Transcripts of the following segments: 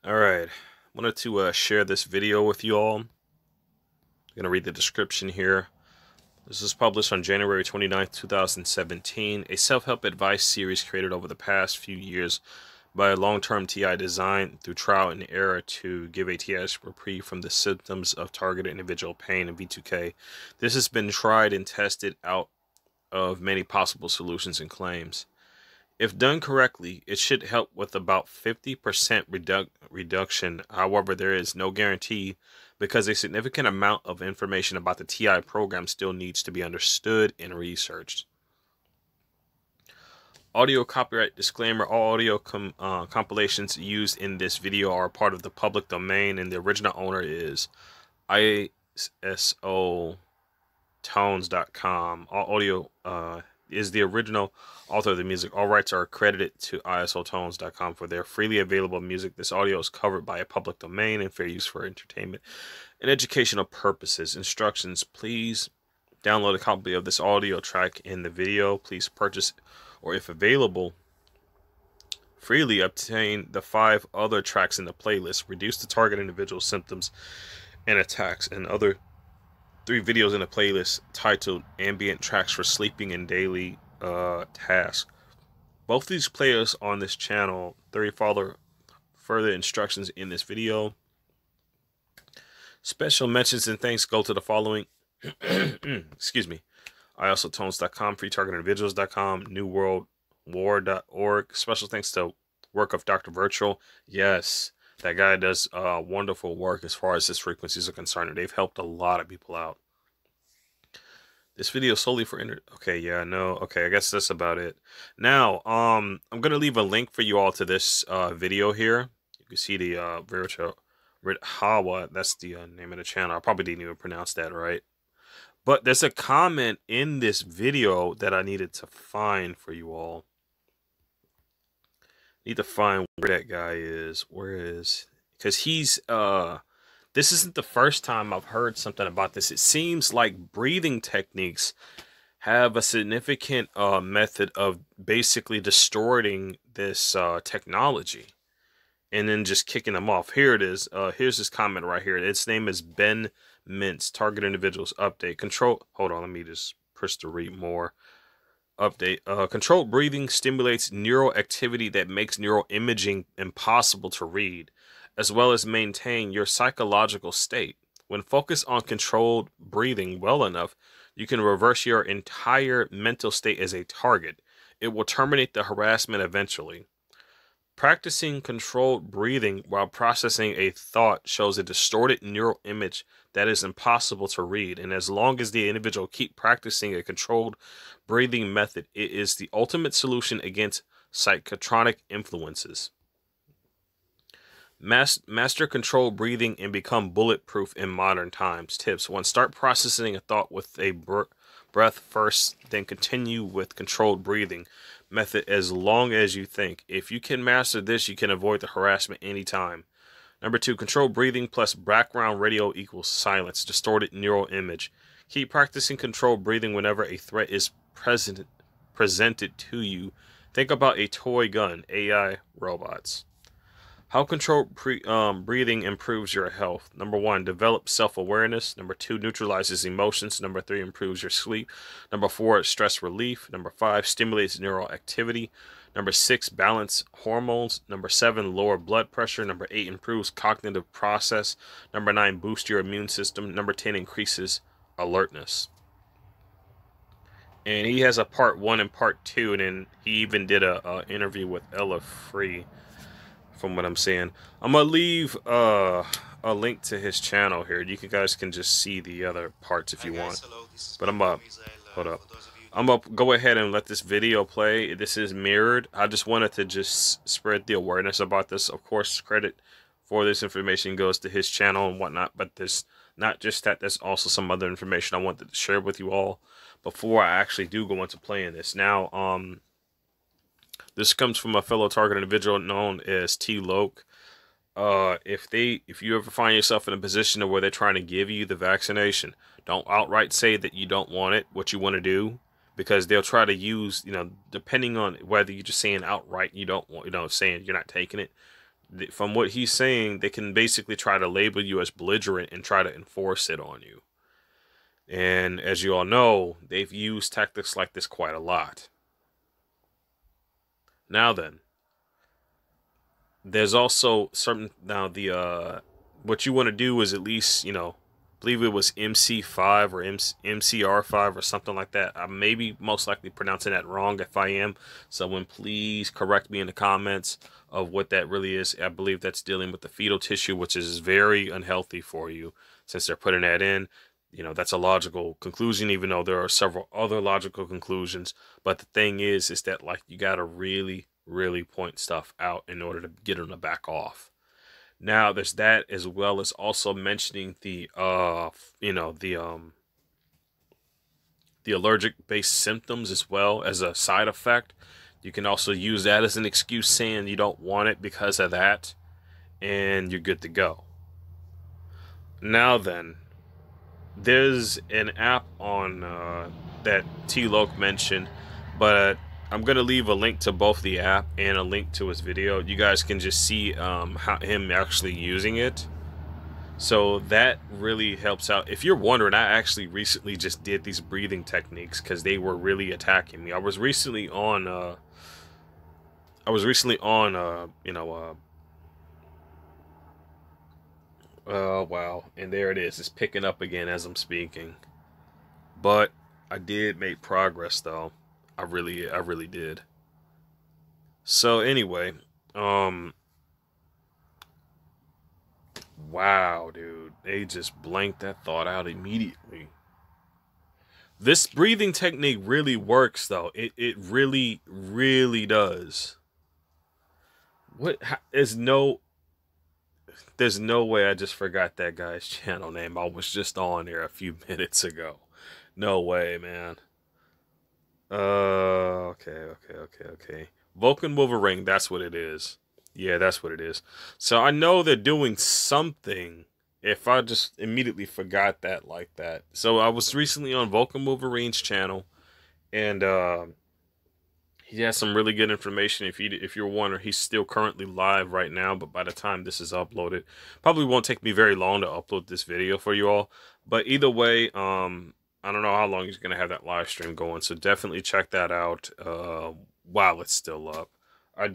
All right, wanted to share this video with you all. I'm going to read the description here. This was published on January 29th, 2017, a self-help advice series created over the past few years by a long-term TI designed through trial and error to give a TI reprieve from the symptoms of targeted individual pain in V2K. This has been tried and tested out of many possible solutions and claims. If done correctly, it should help with about 50% reduction. However, there is no guarantee because a significant amount of information about the TI program still needs to be understood and researched. Audio copyright disclaimer: all audio compilations used in this video are part of the public domain and the original owner is isotones.com. All audio is the original author of the music. All rights are credited to isotones.com for their freely available music. This audio is covered by a public domain and fair use for entertainment and educational purposes. Instructions: please download a copy of this audio track in the video. Please purchase, or if available, freely obtain the 5 other tracks in the playlist. Reduce the target individual symptoms and attacks, and other 3 videos in the playlist titled Ambient Tracks for Sleeping and Daily Tasks. Both these playlists on this channel. Further instructions in this video. Special mentions and thanks go to the following. Excuse me. isotones.com, freetargetindividuals.com, newworldwar.org. Special thanks to work of Dr. Virtual. Yes, that guy does wonderful work as far as his frequencies are concerned. They've helped a lot of people out. This video solely for okay, yeah, no, okay, I guess that's about it. Now, I'm gonna leave a link for you all to this video here. You can see the Virtual Hawa. That's the name of the channel. I probably didn't even pronounce that right. But there's a comment in this video that I needed to find for you all. Need to find where that guy is. Where is? Because he's this isn't the first time I've heard something about this. It seems like breathing techniques have a significant method of basically distorting this technology and then just kicking them off. Here it is. Here's this comment right here. Its name is Ben Mintz. Target individuals update. Hold on, let me just press to read more. Update. Controlled breathing stimulates neural activity that makes neural imaging impossible to read, as well as maintain your psychological state. When focused on controlled breathing well enough, you can reverse your entire mental state as a target. It will terminate the harassment eventually. Practicing controlled breathing while processing a thought shows a distorted neural image that is impossible to read, and as long as the individual keep practicing a controlled breathing method, it is the ultimate solution against psychotronic influences. Master controlled breathing and become bulletproof in modern times. Tips: 1. Start processing a thought with a breath first, then continue with controlled breathing method as long as you think. If you can master this, you can avoid the harassment anytime. Number 2, controlled breathing plus background radio equals silence, distorted neural image. Keep practicing controlled breathing whenever a threat is presented to you. Think about a toy gun, AI, robots. How controlled breathing improves your health. Number 1, develop self-awareness. Number 2, neutralizes emotions. Number 3, improves your sleep. Number 4, stress relief. Number 5, stimulates neural activity. Number 6, balance hormones. Number 7, lower blood pressure. Number 8, improves cognitive process. Number 9, boosts your immune system. Number 10, increases alertness. And he has a part 1 and part 2, and then he even did a interview with Ella Free. From what I'm saying, I'm gonna leave a link to his channel here. You guys can just see the other parts if you want. But I'm up. Hold up. I'm gonna go ahead and let this video play. This is mirrored. I just wanted to just spread the awareness about this. Of course, credit for this information goes to his channel and whatnot. But there's not just that. There's also some other information I wanted to share with you all before I actually do go into playing this. Now, this comes from a fellow target individual known as T. Loke. If you ever find yourself in a position where they're trying to give you the vaccination, don't outright say that you don't want it, what you want to do, because they'll try to use, depending on whether you're just saying outright you don't want, saying you're not taking it, From what he's saying, they can basically try to label you as belligerent and try to enforce it on you. And as you all know, they've used tactics like this quite a lot. Now then, there's also certain what you want to do is at least, I believe it was MC5 or MCR5 or something like that. I may be most likely pronouncing that wrong. If I am, someone please correct me in the comments of what that really is. I believe that's dealing with the fetal tissue, which is very unhealthy for you since they're putting that in. That's a logical conclusion, even though there are several other logical conclusions. But the thing is that like you got to really, really point stuff out in order to get them to back off. Now there's that, as well as also mentioning the allergic based symptoms as well as a side effect. You can also use that as an excuse, saying you don't want it because of that, and you're good to go. Now then, there's an app on that T-Loc mentioned, but I'm going to leave a link to both the app and a link to his video. You guys can just see him actually using it. So that really helps out. If you're wondering, I actually recently just did these breathing techniques because they were really attacking me. I was recently on wow, and there it is. It's picking up again as I'm speaking. But I did make progress though. I really did. So anyway, wow, dude, they just blanked that thought out immediately. This breathing technique really works though. It really, really does. There's no way I just forgot that guy's channel name. I was just on there a few minutes ago. No way, man. Okay. Vulcan Wolverine, that's what it is. Yeah, that's what it is. So I know they're doing something if I just immediately forgot that like that. So I was recently on Vulcan Wolverine's channel, and he has some really good information. If you're wondering, he's still currently live right now, but by the time this is uploaded, probably won't take me very long to upload this video for you all. But either way, I don't know how long he's gonna have that live stream going, so definitely check that out while it's still up. I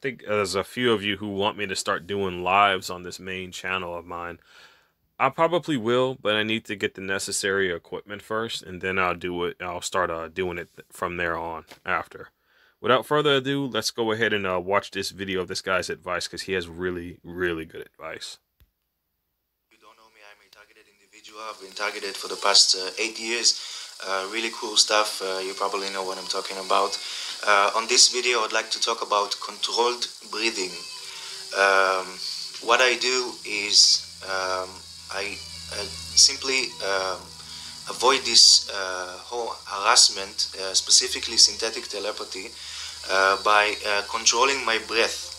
think there's a few of you who want me to start doing lives on this main channel of mine. I probably will, but I need to get the necessary equipment first, and then I'll do it. I'll start doing it from there on after. Without further ado, let's go ahead and watch this video of this guy's advice, because he has really, really good advice. You don't know me, I'm a targeted individual. I've been targeted for the past 8 years. Really cool stuff. You probably know what I'm talking about. On this video, I'd like to talk about controlled breathing. What I do is I simply avoid this whole harassment, specifically synthetic telepathy, by controlling my breath.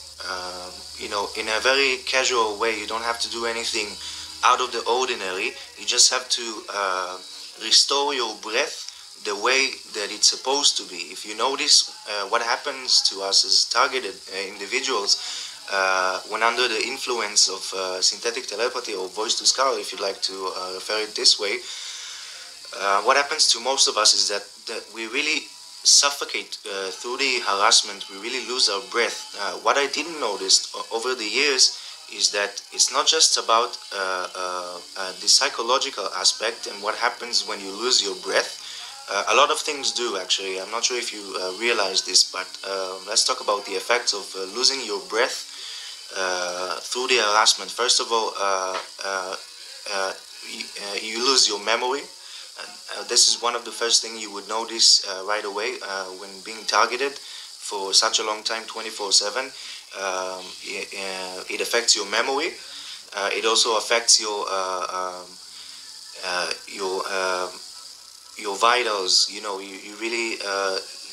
In a very casual way. You don't have to do anything out of the ordinary. You just have to restore your breath the way that it's supposed to be. If you notice what happens to us as targeted individuals when under the influence of synthetic telepathy or voice to skull, if you'd like to refer it this way, what happens to most of us is that we really suffocate through the harassment. We really lose our breath. What I didn't notice over the years is that it's not just about the psychological aspect and what happens when you lose your breath. A lot of things do, actually. I'm not sure if you realize this, but let's talk about the effects of losing your breath through the harassment. First of all, you lose your memory. This is one of the first things you would notice right away when being targeted for such a long time, 24/7. It affects your memory. It also affects your vitals. You really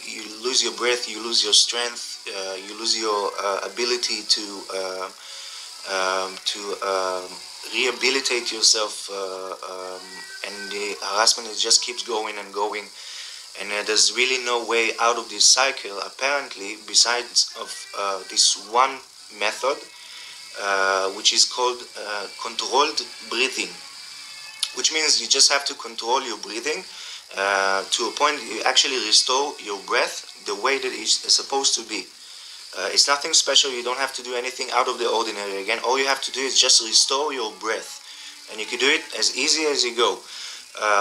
you lose your breath, you lose your strength, you lose your ability to rehabilitate yourself, and the harassment just keeps going and going, and there's really no way out of this cycle apparently, besides of this one method, which is called controlled breathing, which means you just have to control your breathing to a point you actually restore your breath the way that it's supposed to be. It's nothing special. You don't have to do anything out of the ordinary. Again, all you have to do is just restore your breath, and you can do it as easy as you go.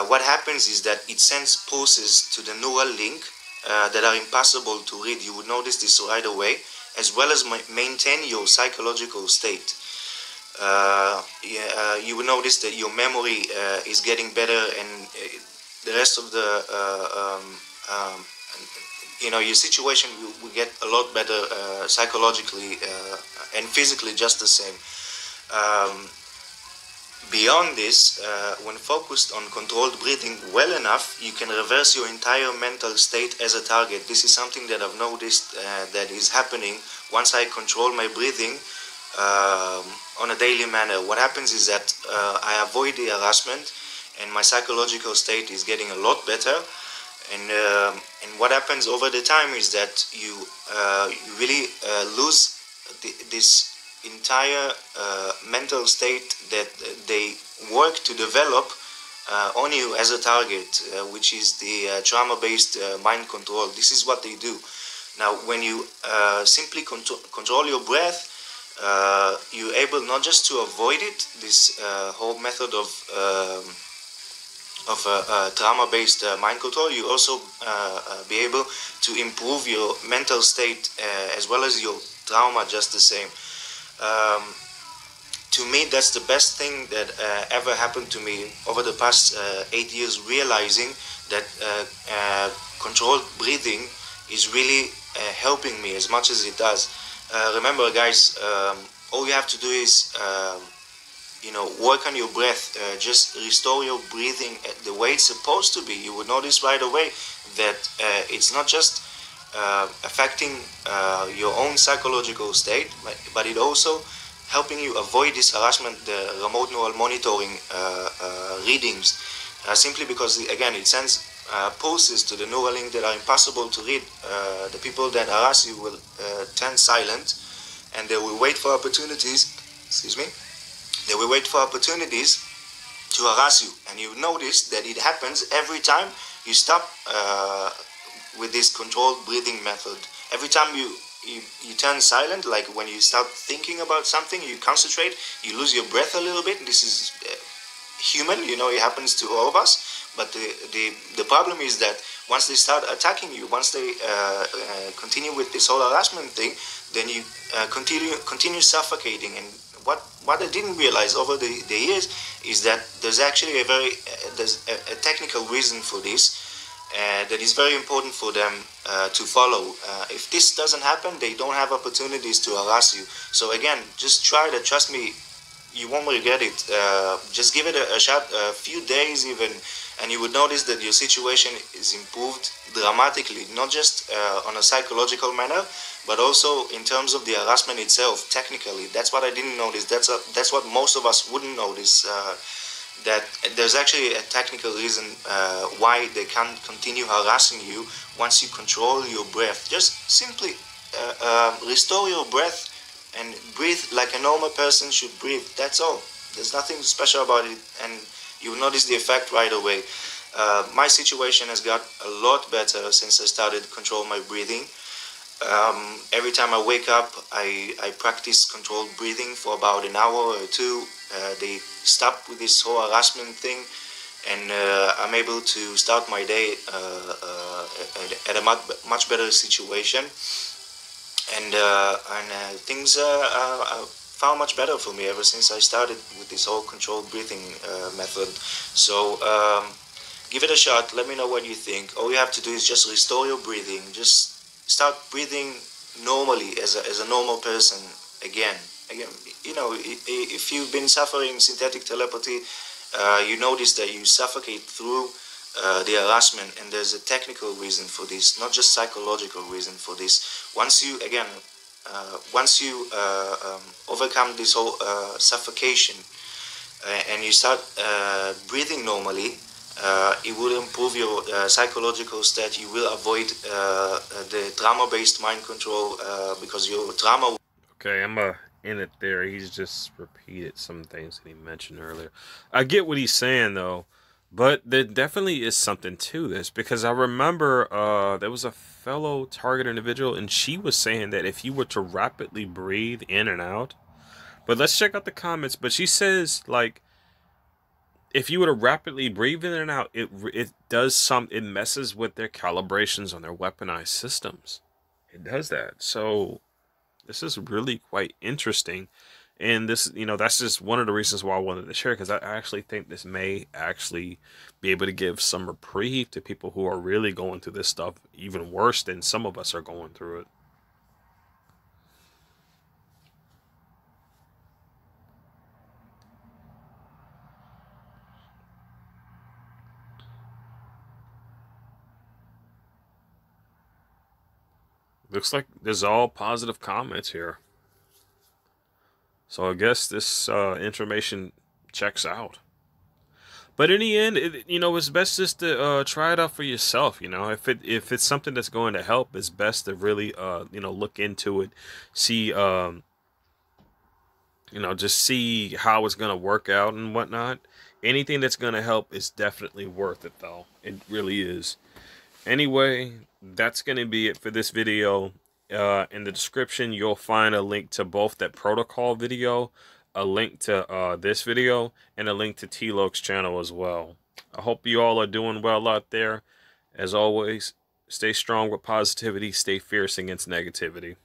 What happens is that it sends pulses to the neural link that are impossible to read. You would notice this right away, as well as maintain your psychological state. You will notice that your memory is getting better, and the rest of the your situation will get a lot better psychologically and physically, just the same. Beyond this, when focused on controlled breathing well enough, you can reverse your entire mental state as a target. This is something that I've noticed that is happening once I control my breathing on a daily manner. What happens is that I avoid the harassment, and my psychological state is getting a lot better. And what happens over the time is that you really lose this entire mental state that they work to develop on you as a target, which is the trauma-based mind control. This is what they do. Now, when you simply control your breath, you're able not just to avoid it, this whole method of trauma-based mind control, you also be able to improve your mental state as well as your trauma just the same. To me, that's the best thing that ever happened to me over the past 8 years, realizing that controlled breathing is really helping me as much as it does. Remember, guys, all you have to do is work on your breath, just restore your breathing the way it's supposed to be. You would notice right away that it's not just affecting your own psychological state, but it also helping you avoid this harassment, the remote neural monitoring readings, simply because, again, it sends pulses to the neural link that are impossible to read. The people that harass you will turn silent, and they will wait for opportunities, they will wait for opportunities to harass you. And you notice that it happens every time you stop with this controlled breathing method. Every time you turn silent, like when you start thinking about something, you concentrate, you lose your breath a little bit. This is human, it happens to all of us. But the problem is that once they start attacking you, once they continue with this whole harassment thing, then you continue suffocating. And what I didn't realize over the years is that there's actually a technical reason for this that is very important for them to follow. If this doesn't happen, they don't have opportunities to harass you. So again, just try to, trust me, you won't regret it. Just give it a shot, a few days even, and you would notice that your situation is improved dramatically, not just on a psychological manner, but also in terms of the harassment itself, technically. That's what I didn't notice. That's what most of us wouldn't notice, that there's actually a technical reason why they can't continue harassing you once you control your breath. Just simply restore your breath and breathe like a normal person should breathe. That's all. There's nothing special about it, and you'll notice the effect right away. My situation has got a lot better since I started control my breathing. Every time I wake up, I practice controlled breathing for about an hour or two. They stop with this whole harassment thing, and I'm able to start my day at a much better situation. And things are far much better for me ever since I started with this whole controlled breathing method. So give it a shot. Let me know what you think. All you have to do is just restore your breathing. Just start breathing normally as a normal person again. If you've been suffering synthetic telepathy, you notice that you suffocate through the harassment, and there's a technical reason for this, not just psychological reason for this. Once you overcome this whole suffocation and you start breathing normally, it will improve your psychological state. You will avoid the trauma-based mind control because your trauma. Okay, I'm in it there. He's just repeated some things that he mentioned earlier. I get what he's saying though, but there definitely is something to this because I remember there was a fellow target individual and she was saying that if you were to rapidly breathe in and out, but let's check out the comments. But she says like if you were to rapidly breathe in and out, it messes with their calibrations on their weaponized systems. It does that. So this is really quite interesting. And this, that's just one of the reasons why I wanted to share, because I actually think this may actually be able to give some reprieve to people who are really going through this stuff even worse than some of us are going through it. Looks like there's all positive comments here. So I guess this information checks out. But in the end, it's best just to try it out for yourself. If it's something that's going to help, it's best to really look into it, see just see how it's gonna work out and whatnot. Anything that's gonna help is definitely worth it, though. It really is. Anyway, that's gonna be it for this video. In the description, you'll find a link to both that protocol video, a link to this video, and a link to T-Loke's channel as well. I hope you all are doing well out there. As always, stay strong with positivity, stay fierce against negativity.